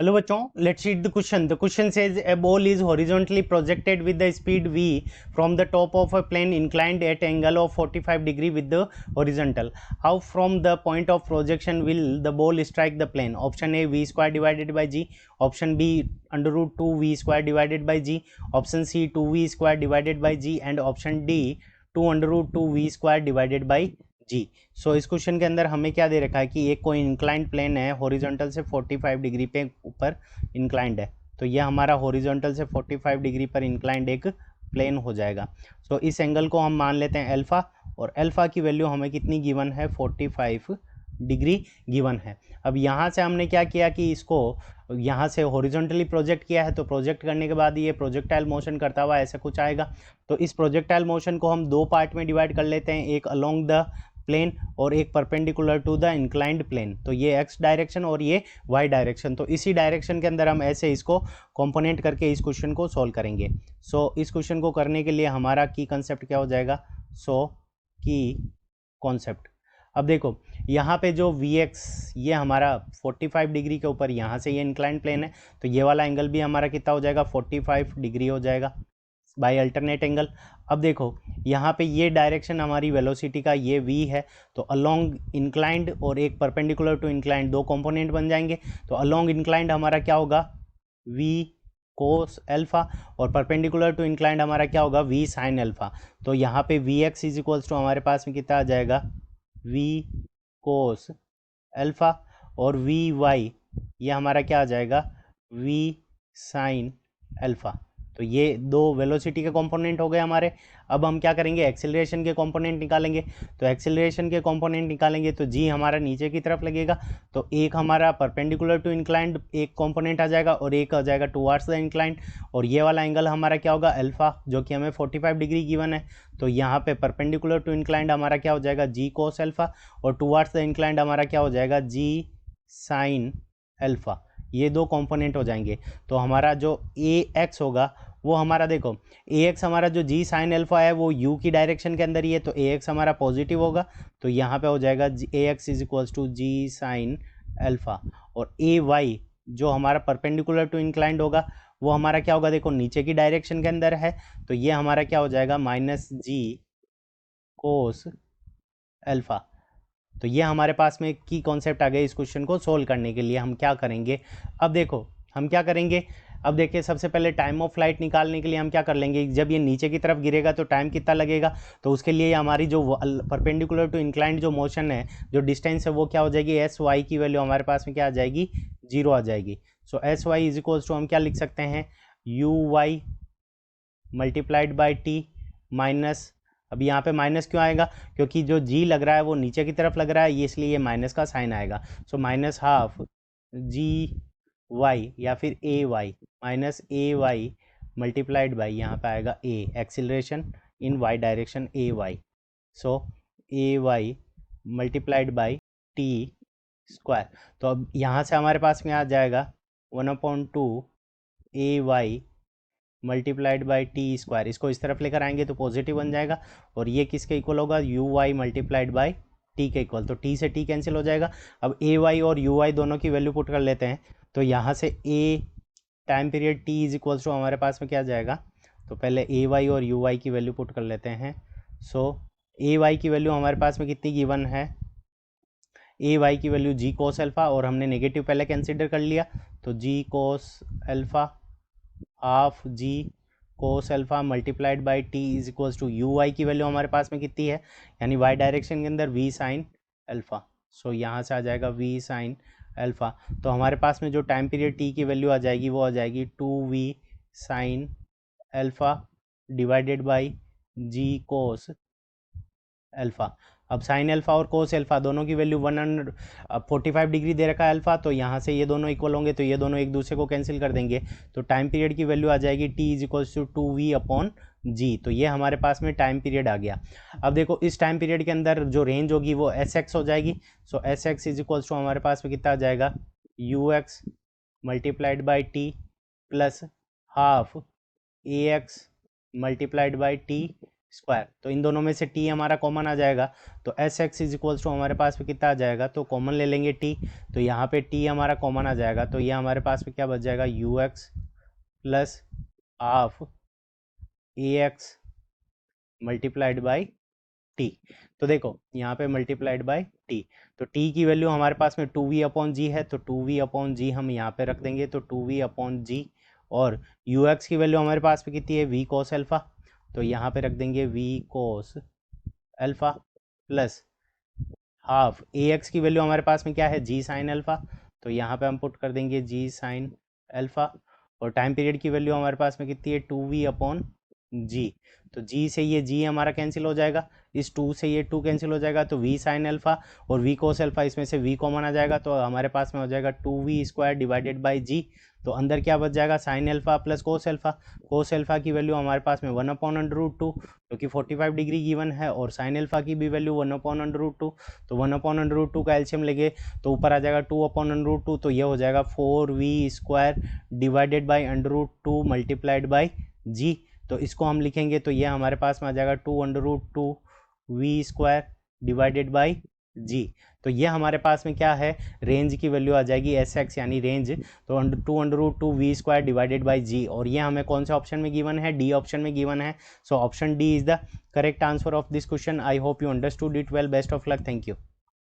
Hello बच्चों, let's read the question. The question says a ball is horizontally projected with the speed v from the top of a plane inclined at angle of 45 degree with the horizontal. How from the point of projection will the ball strike the plane? Option A v square divided by g, option B under root 2 v square divided by g, option C 2v square divided by g and option D 2 under root 2 v square divided by जी. सो इस question के अंदर हमें क्या दे रखा है कि एक कोई इंक्लाइंड प्लेन है, हॉरिजॉन्टल से 45 डिग्री पे ऊपर इंक्लाइंड है. तो ये हमारा हॉरिजॉन्टल से 45 डिग्री पर इंक्लाइंड एक प्लेन हो जाएगा. सो इस एंगल को हम मान लेते हैं अल्फा, और अल्फा की वैल्यू हमें कितनी गिवन है? 45 डिग्री गिवन है. अब यहाँ से हमने क्या किया कि इसको यहाँ से हॉरिजॉन्टली प्रोजेक्ट किया है, तो प्रोजेक्ट करने के बाद ये प्रोजेक्टाइल मोशन करता हुआ ऐसा कुछ आएगा. तो इस प्रोजेक्टाइल मोशन को हम दो पार्ट में डिवाइड कर लेते हैं, एक अलोंग द प्लेन और एक perpendicular to the inclined plane. तो ये एक्स डायरेक्शन और ये वाई डायरेक्शन. तो इसी डायरेक्शन के अंदर हम ऐसे इसको कंपोनेंट करके इस क्वेश्चन को सॉल्व करेंगे. सो इस क्वेश्चन को करने के लिए हमारा की कंसेप्ट क्या हो जाएगा? सो की कॉन्सेप्ट. अब देखो यहाँ पे जो Vx ये हमारा 45 डिग्री के ऊपर यहाँ से ये इंक्लाइंड प्लेन है, तो ये वाला एंगल भी हमारा कितना हो जाएगा? 45 डिग्री हो जाएगा बाय अल्टरनेट एंगल. अब देखो यहाँ पे ये डायरेक्शन हमारी वेलोसिटी का ये v है, तो अलोंग इंक्लाइंड और एक परपेंडिकुलर टू इंक्लाइंड दो कंपोनेंट बन जाएंगे. तो अलोंग इंक्लाइंड हमारा क्या होगा? v कोस अल्फा, और परपेंडिकुलर टू इंक्लाइंड हमारा क्या होगा? v sine alpha. तो यहाँ पे Vx इज इक्वल्स टू हमारे पास में कितना आ जाएगा? v कोस अल्फा, और Vy ये हमारा क्या आ जाएगा? v sine alpha. तो ये दो वेलोसिटी के कंपोनेंट हो गए हमारे. अब हम क्या करेंगे? एक्सेलरेशन के कंपोनेंट निकालेंगे. तो एक्सेलरेशन के कंपोनेंट निकालेंगे तो जी हमारा नीचे की तरफ लगेगा. तो एक हमारा परपेंडिकुलर टू इंक्लाइंड एक कंपोनेंट आ जाएगा और एक आ जाएगा टुवार्ड्स द इंक्लाइंड. और ये वाला एंगल हमारा क्या होगा? अल्फा, जो कि हमें 45 डिग्री गिवन है. तो यहाँ पे परपेंडिकुलर टू इंक्लाइंड हमारा क्या हो जाएगा? जी कोस अल्फा, और टुवार्ड्स द इंक्लाइंड हमारा क्या हो जाएगा? जी साइन अल्फा. ये दो कंपोनेंट हो जाएंगे. तो हमारा जो ए एक्स होगा वो हमारा, देखो ए एक्स हमारा जो जी साइन अल्फा है वो यू की डायरेक्शन के अंदर ही है, तो ए एक्स हमारा पॉजिटिव होगा. तो यहाँ पे हो जाएगा A X is equals to G sine alpha. और ए वाई जो हमारा परपेंडिकुलर टू इंक्लाइंड होगा वो हमारा क्या होगा? देखो नीचे की डायरेक्शन के अंदर है, तो ये हमारा क्या हो जाएगा? माइनस जी कोस अल्फा. तो ये हमारे पास में की कॉन्सेप्ट आ गई. इस क्वेश्चन को सोल्व करने के लिए हम क्या करेंगे? अब देखो हम क्या करेंगे. अब देखिए सबसे पहले टाइम ऑफ फ्लाइट निकालने के लिए हम क्या कर लेंगे? जब ये नीचे की तरफ गिरेगा तो टाइम कितना लगेगा? तो उसके लिए हमारी जो परपेंडिकुलर टू इंक्लाइंड जो मोशन है, जो डिस्टेंस है, वो क्या हो जाएगी? एस वाई की वैल्यू हमारे पास में क्या आ जाएगी? 0 आ जाएगी. So S Y is equals to हम क्या लिख सकते हैं? U Y multiplied by T minus, अब यहाँ पे माइनस क्यों आएगा? क्योंकि जो जी लग रहा है वो नीचे की तरफ लग रहा है, ये इसलिए ये माइनस का साइन आएगा. So minus half G Y या फिर A Y, minus A Y multiplied by यहाँ पे आएगा A acceleration in Y direction A Y. So A Y multiplied by T square. तो अब यहाँ से हमारे पास में आ जाएगा 1/2 A Y multiplied by T square. इसको इस तरफ लेकर आएंगे तो पॉजिटिव बन जाएगा, और ये किसके इक्वल होगा? U Y multiplied by T के इक्वल. तो टी से टी कैंसिल हो जाएगा. अब ए वाई और यू वाई दोनों की वैल्यू पुट कर लेते हैं. तो यहाँ से A time period T is equals to हमारे पास में क्या जाएगा? तो पहले ए वाई और यू वाई की वैल्यू पुट कर लेते हैं. सो ए वाई की वैल्यू हमारे पास में कितनी गिवन है? ए वाई की वैल्यू जी कोस अल्फा, और हमने नेगेटिव पहले कंसिडर कर लिया, तो G cos alpha half G cos alpha multiplied by T is equals to U Y की वैल्यू हमारे पास में कितनी है? यानी वाई डायरेक्शन के अंदर वी साइन अल्फा. सो यहाँ से आ जाएगा वी साइन अल्फा. तो हमारे पास में जो टाइम पीरियड टी की वैल्यू आ जाएगी वो आ जाएगी 2v sine alpha divided by G cos alpha. अब साइन अल्फा और कोस अल्फा दोनों की वैल्यू 145 डिग्री दे रखा है अल्फा, तो यहाँ से ये दोनों इक्वल होंगे, तो ये दोनों एक दूसरे को कैंसिल कर देंगे. तो टाइम पीरियड की वैल्यू आ जाएगी T is equals to 2v upon G. तो ये हमारे पास में टाइम पीरियड आ गया. अब देखो इस टाइम पीरियड के अंदर जो रेंज होगी वो एस एक्स हो जाएगी. So S X is equals to हमारे पास में कितना आ जाएगा? U X multiplied by T plus half A X multiplied by T square. तो इन दोनों में से टी हमारा कॉमन आ जाएगा, तो S X is equals to हमारे पास में कितना आ जाएगा, तो कॉमन ले लेंगे टी, तो यहाँ पे टी हमारा कॉमन आ जाएगा, तो ये हमारे पास में क्या बच जाएगा, U x plus half A X multiplied by T. तो देखो यहाँ पे मल्टीप्लाइड बाई टी, तो टी की वैल्यू हमारे पास में 2v अपॉन जी है, तो 2v अपॉन जी हम यहाँ पे रख देंगे, तो 2v अपॉन जी, और यू एक्स की वैल्यू हमारे पास में कितनी है, v cos अल्फा, तो यहाँ पे रख देंगे v cos alpha plus half A X की वैल्यू हमारे पास में क्या है, जी साइन अल्फा, तो यहाँ पे हम पुट कर देंगे जी साइन अल्फा, और टाइम पीरियड की वैल्यू हमारे पास में कितनी है, 2v अपॉन जी, तो जी से ये जी हमारा कैंसिल हो जाएगा, इस 2 से ये 2 कैंसिल हो जाएगा, तो v साइन अल्फा और v कोस अल्फा, इसमें से v कॉमन आ जाएगा, तो हमारे पास में हो जाएगा 2v square divided by G, तो अंदर क्या बच जाएगा, sine alpha plus cos alpha. Cos alpha की वैल्यू हमारे पास में 1/√2 जो कि 45 डिग्री गिवन है, और साइन अल्फा की भी वैल्यू 1/√2, तो 1/√2 का एलसीएम लेंगे तो ऊपर आ जाएगा 2/√2, तो ये हो जाएगा 4v square divided by √2 multiplied by G, तो इसको हम लिखेंगे तो ये हमारे पास में आ जाएगा 2/√2 we square divided by G, तो ये हमारे पास में क्या है, रेंज की वैल्यू आ जाएगी एस एक्स यानी रेंज, तो 2/√2 वी स्क्वायर डिवाइडेड बाई जी, और ये हमें कौन से ऑप्शन में गिवन है, डी ऑप्शन में गिवन है, so option D is the correct answer of this question. I hope you understood it well, best of luck, thank you.